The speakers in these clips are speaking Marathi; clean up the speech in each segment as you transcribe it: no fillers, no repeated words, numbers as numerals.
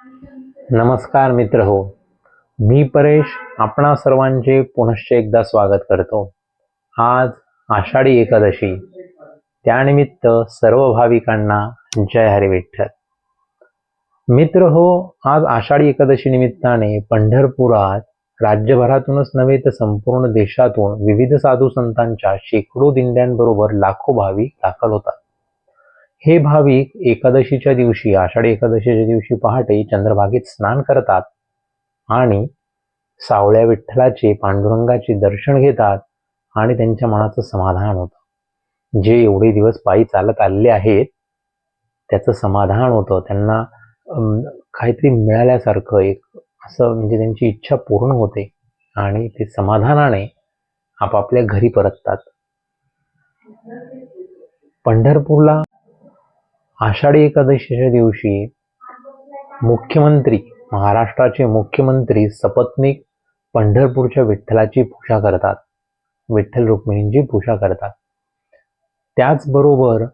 नमस्कार मित्र हो, मी परेश आपणा सर्वांचे पुनश्च एकदा स्वागत करतो. आज आषाढी एकादशी, त्यानिमित्त सर्व भाविकांना जय हरी विठ्ठल. मित्र हो, आज आषाढी एकादशी निमित्ताने पंढरपुरात राज्यभरातूनच नव्हे तर संपूर्ण देशातून विविध साधू संतांच्या शेकडो दिंड्यांबरोबर लाखो भाविक दाखल होतात. हे भाविक एकादशीच्या दिवशी, आषाढी एकादशीच्या दिवशी पहाटे चंद्रभागेत स्नान करतात आणि सावळ्या विठ्ठलाचे, पांडुरंगाचे दर्शन घेतात आणि त्यांच्या मनाचं समाधान होतं. जे एवढे दिवस पायी चालत आलेले आहेत त्याचं समाधान होतं. त्यांना काहीतरी मिळाल्यासारखं एक असं म्हणजे त्यांची इच्छा पूर्ण होते आणि ते समाधानाने आपापल्या घरी परततात. पंढरपूरला आषाढी एकादशीच्या दिवशी मुख्यमंत्री, महाराष्ट्राचे मुख्यमंत्री सपत्नीक पंढरपूरच्या विठ्ठलाची पूजा करतात, विठ्ठल रुक्मिणींची पूजा करतात. त्याचबरोबर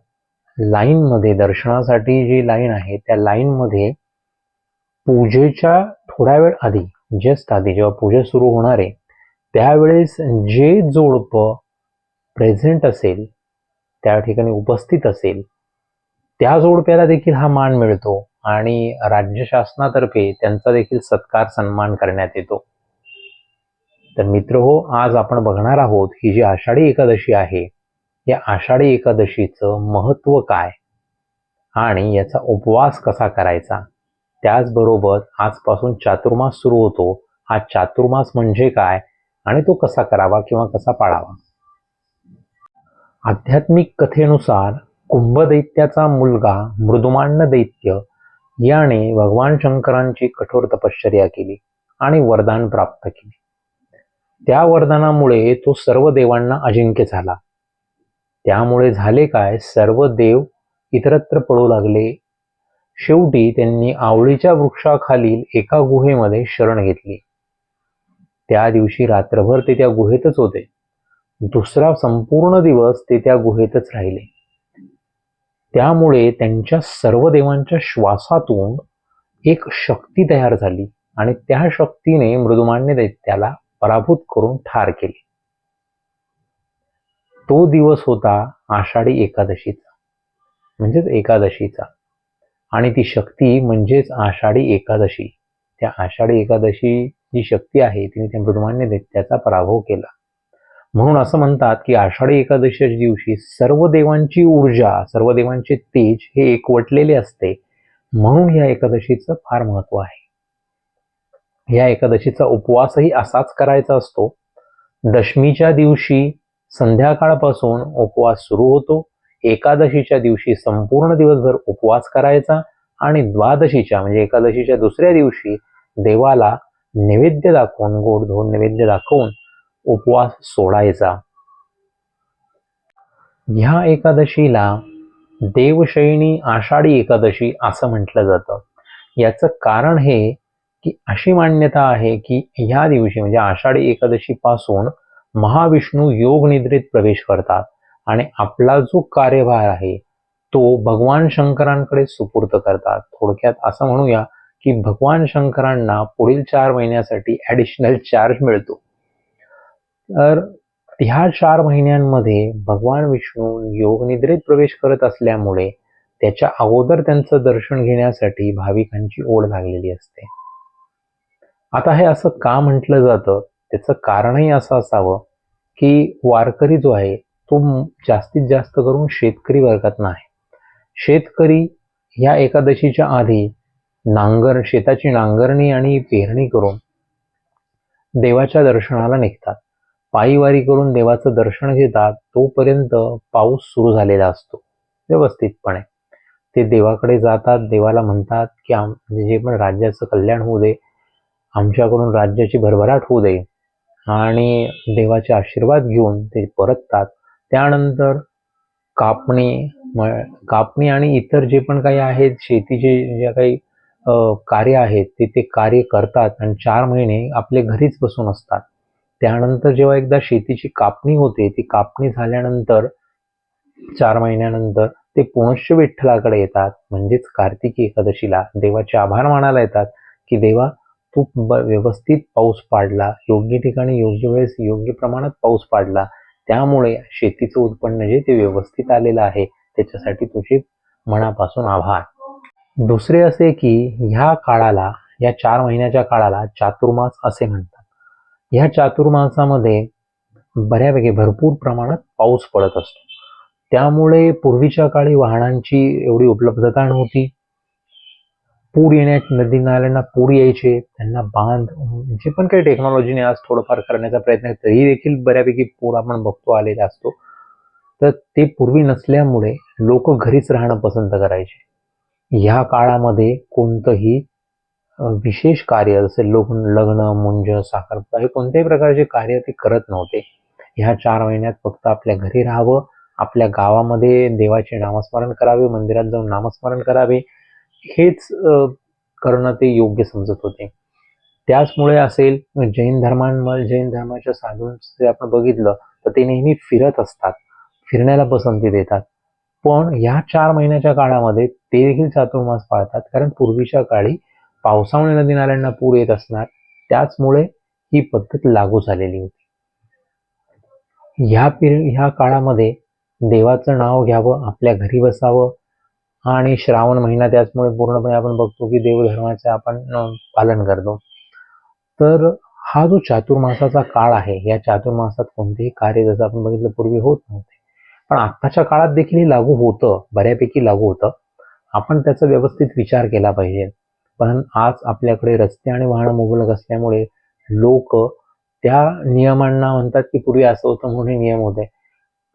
लाईनमध्ये, दर्शनासाठी जी लाईन आहे त्या लाईनमध्ये पूजेच्या थोड्या वेळ आधी, जस्ट आधी जेव्हा पूजा सुरू होणार आहे त्यावेळेस जे जोडपं प्रेझेंट असेल, त्या ठिकाणी उपस्थित असेल, त्या जोडप्याला देखील हा मान मिळतो आणि राज्य शासनातर्फे त्यांचा देखील सत्कार, सन्मान करण्यात येतो. तर मित्र हो, आज आपण बघणार आहोत ही जी आषाढी एकादशी आहे, या आषाढी एकादशीचं महत्त्व काय आणि याचा उपवास कसा करायचा. त्याचबरोबर आजपासून चातुर्मास सुरू होतो. हा चातुर्मास म्हणजे काय आणि तो कसा करावा किंवा कसा पाळावा. आध्यात्मिक कथेनुसार कुंभदैत्याचा मुलगा मृदुमांड दैत्य याने भगवान शंकरांची कठोर तपश्चर्या केली आणि वरदान प्राप्त केले. त्या वरदानामुळे तो सर्व देवांना अजिंक्य झाला. त्यामुळे झाले काय, सर्व देव इतरत्र पळू लागले. शेवटी त्यांनी आवळीच्या वृक्षाखालील एका गुहेमध्ये शरण घेतली. त्या दिवशी रात्रभर ते त्या गुहेतच होते. दुसरा संपूर्ण दिवस ते त्या गुहेतच राहिले. त्यामुळे त्यांच्या सर्व देवांच्या श्वासातून एक शक्ती तयार झाली आणि त्या शक्तीने मृदुमान्य दैत्याला पराभूत करून ठार केले. तो दिवस होता आषाढी एकादशीचा, म्हणजेच एकादशीचा, आणि ती शक्ती म्हणजेच आषाढी एकादशी. त्या आषाढी एकादशी जी शक्ती आहे तिने त्या मृदुमान्य दैत्याचा पराभव केला. म्हणून असं म्हणतात की आषाढी एकादशीच्या दिवशी सर्व देवांची ऊर्जा, सर्व देवांचे तेज हे एकवटलेले असते. म्हणून या एकादशीचं फार महत्व आहे. या एकादशीचा उपवासही असाच करायचा असतो. दशमीच्या दिवशी संध्याकाळपासून उपवास सुरू होतो. एकादशीच्या दिवशी संपूर्ण दिवसभर उपवास करायचा आणि द्वादशीच्या म्हणजे एकादशीच्या दुसऱ्या दिवशी देवाला नैवेद्य दाखवून, गोड नैवेद्य दाखवून उपवास सोडायचा. ह्या एकादशीला देवशयनी आषाढी एकादशी असं म्हटलं जातं. याचं कारण हे की अशी मान्यता आहे की ह्या दिवशी म्हणजे आषाढी एकादशी पासून महाविष्णू योग निद्रेत प्रवेश करतात आणि आपला जो कार्यभार आहे तो भगवान शंकरांकडे सुपूर्त करतात. थोडक्यात असं म्हणूया की भगवान शंकरांना पुढील 4 महिन्यासाठी ॲडिशनल चार्ज मिळतो. तर ह्या 4 महिन्यांमध्ये भगवान विष्णू योगनिद्रेत प्रवेश करत असल्यामुळे त्याच्या अगोदर त्यांचं दर्शन घेण्यासाठी भाविकांची ओढ लागलेली असते. आता हे असं का म्हटलं जातं, त्याचं कारणही असं असावं की वारकरी जो आहे तो जास्तीत जास्त करून शेतकरी वर्गातला आहे. शेतकरी ह्या एकादशीच्या आधी शेताची नांगरणी आणि पेरणी करून देवाच्या दर्शनाला निघतात. पायीवारी करून देवाचं दर्शन घेतात. तोपर्यंत पाऊस सुरू झालेला असतो. व्यवस्थितपणे ते देवाकडे जातात, देवाला म्हणतात की जे पण राज्याचं कल्याण होऊ दे, आमच्याकडून राज्याची भरभराट होऊ दे, आणि देवाचे आशीर्वाद घेऊन ते परततात. त्यानंतर कापणी आणि इतर जे पण काही आहेत, शेतीचे जे काही कार्य आहेत ते कार्य करतात आणि 4 महिने आपले घरीच बसून असतात. त्यानंतर जेव्हा एकदा शेतीची कापणी होते, ती कापणी झाल्यानंतर 4 महिन्यानंतर ते पुनश्च विठ्ठलाकडे येतात. म्हणजेच कार्तिकी एकादशीला देवाचे आभार मानायला येतात की देवा तू व्यवस्थित पाऊस पाडला, योग्य ठिकाणी योग्य वेळेस योग्य प्रमाणात पाऊस पाडला, त्यामुळे शेतीचं उत्पन्न जे ते व्यवस्थित आलेलं आहे, त्याच्यासाठी तुझे मनापासून आभार. दुसरे असे की ह्या काळाला, या 4 महिन्याच्या काळाला चातुर्मास असे म्हणतात. ह्या चातुर्मासामध्ये बऱ्यापैकी भरपूर प्रमाणात पाऊस पडत असतो. त्यामुळे पूर्वीच्या काळी वाहनांची एवढी उपलब्धता नव्हती. पूर नदी नाल्यांना पूर यायचे, त्यांना बांध जे पण काही टेक्नॉलॉजीने आज थोडंफार करण्याचा प्रयत्न आहे, तरी देखील बऱ्यापैकी पूर आपण बघतो आलेला असतो. तर ते पूर्वी नसल्यामुळे लोक घरीच राहणं पसंत करायचे. ह्या काळामध्ये कोणतंही विशेष कार्य जसे लग्न, मुंज, साखरपुडा हे कोणत्याही प्रकारचे कार्य ते करत नव्हते. ह्या 4 महिन्यात फक्त आपल्या घरी राहावं, आपल्या गावामध्ये देवाचे नामस्मरण करावे, मंदिरात जाऊन नामस्मरण करावे, हेच करणं ते योग्य समजत होते. त्याचमुळे असेल जैन धर्माच्या साधूंचे आपण बघितलं तर ते नेहमी फिरत असतात, फिरण्याला पसंती देतात. पण या 4 महिन्याच्या काळामध्ये ते देखील चातुर्मास पाळतात, कारण पूर्वीच्या काळी पावसामुळे नदी नाल्यांना पूर येत असणार, त्याचमुळे ही पद्धत लागू झालेली होती. ह्या काळामध्ये देवाचं नाव घ्यावं, आपल्या घरी बसावं आणि श्रावण महिना त्याचमुळे पूर्णपणे आपण बघतो की देवधर्माचे आपण पालन करतो. तर हा जो चातुर्मासाचा काळ आहे, या चातुर्मासात कोणतेही कार्य जसं आपण बघितलं पूर्वी होत नव्हते, पण आत्ताच्या काळात देखील हे लागू होतं, बऱ्यापैकी लागू होतं. आपण त्याचा व्यवस्थित विचार केला पाहिजे. पण आज आपल्याकडे रस्ते आणि वाहनं मुबलक असल्यामुळे लोक त्या नियमांना म्हणतात की पूर्वी असं होतं म्हणून नियम होते.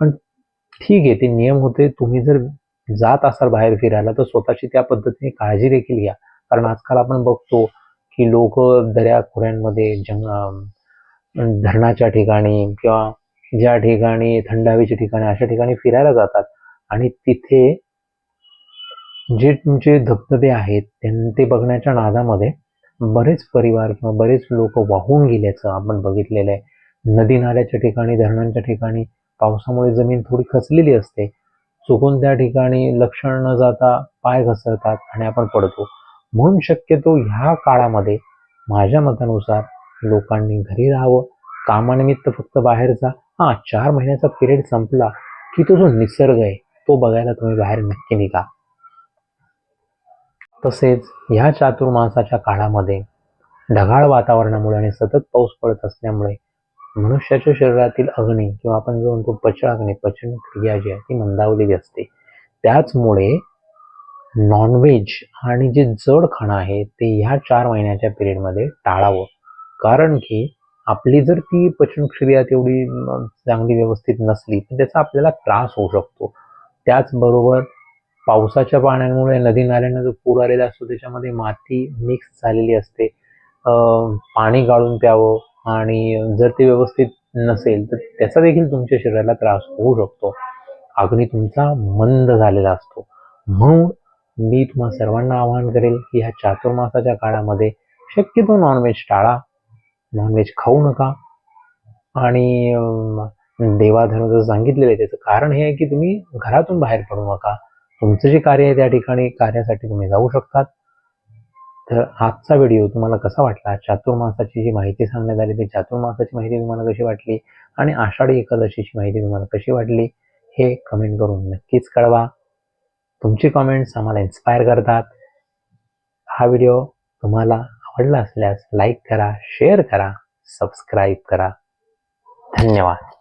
पण ठीक आहे, ते नियम होते. तुम्ही जर जात असाल बाहेर फिरायला तर स्वतःची त्या पद्धतीने काळजी देखील घ्या. कारण आजकाल आपण बघतो की लोक दऱ्या खोऱ्यांमध्ये धरणाच्या ठिकाणी किंवा ज्या ठिकाणी थंड हवेच्या ठिकाणी अशा ठिकाणी फिरायला जातात आणि तिथे जे तुमचे धबधबे आहेत ते बघण्याच्या नादामध्ये बरेच परिवार किंवा बरेच लोक वाहून गेल्याचं आपण बघितलेलं आहे. नदी नाल्याच्या ठिकाणी, धरणांच्या ठिकाणी पावसामुळे जमीन थोडी खचलेली असते, चुकून त्या ठिकाणी लक्ष न जाता पाय घसरतात आणि आपण पडतो. म्हणून शक्यतो ह्या काळामध्ये माझ्या मतानुसार लोकांनी घरी राहावं, कामानिमित्त फक्त बाहेर जा. 4 महिन्याचा पिरियड संपला की तो जो निसर्ग आहे तो बघायला तुम्ही बाहेर नक्की निघा. तसेच ह्या चातुर्मासाच्या काळामध्ये ढगाळ वातावरणामुळे आणि सतत पाऊस पडत असल्यामुळे मनुष्याच्या शरीरातील अग्नी किंवा आपण जो म्हणतो पचन क्रिया जी आहे ती मंदावलेली असते. त्याचमुळे नॉनव्हेज आणि जे जड खाणं आहे ते ह्या 4 महिन्याच्या पिरियडमध्ये टाळावं. कारण की आपली जर ती पचनक्रिया तेवढी चांगली व्यवस्थित नसली तर त्याचा आपल्याला त्रास होऊ शकतो. त्याचबरोबर पावसाच्या पाण्यामुळे नदी नाल्यांना जो पूर आलेला असतो त्याच्यामध्ये माती मिक्स झालेली असते. पाणी गाळून प्यावं आणि जर ते व्यवस्थित नसेल तर त्याचा देखील तुमच्या शरीराला त्रास होऊ शकतो. अग्नी तुमचा मंद झालेला असतो. म्हणून मी तुम्हा सर्वांना आवाहन करेल की ह्या चातुर्मासाच्या काळामध्ये शक्यतो नॉनव्हेज टाळा, नॉनव्हेज खाऊ नका. आणि देवाधर्म जसं सांगितलेलं आहे त्याचं कारण हे आहे की तुम्ही घरातून बाहेर पडू नका. तुमचं जे कार्य आहे त्या ठिकाणी कार्यासाठी तुम्ही जाऊ शकतात. तर आजचा व्हिडिओ तुम्हाला कसा वाटला? चातुर्मासाची जी माहिती सांगण्यात आली ती चातुर्मासाची माहिती तुम्हाला कशी वाटली आणि आषाढी एकादशीची माहिती तुम्हाला कशी वाटली हे कमेंट करून नक्कीच कळवा. तुमची कमेंट्स आम्हाला इन्स्पायर करतात. हा व्हिडिओ तुम्हाला आवडला असल्यास लाईक करा, शेअर करा, सबस्क्राईब करा. धन्यवाद.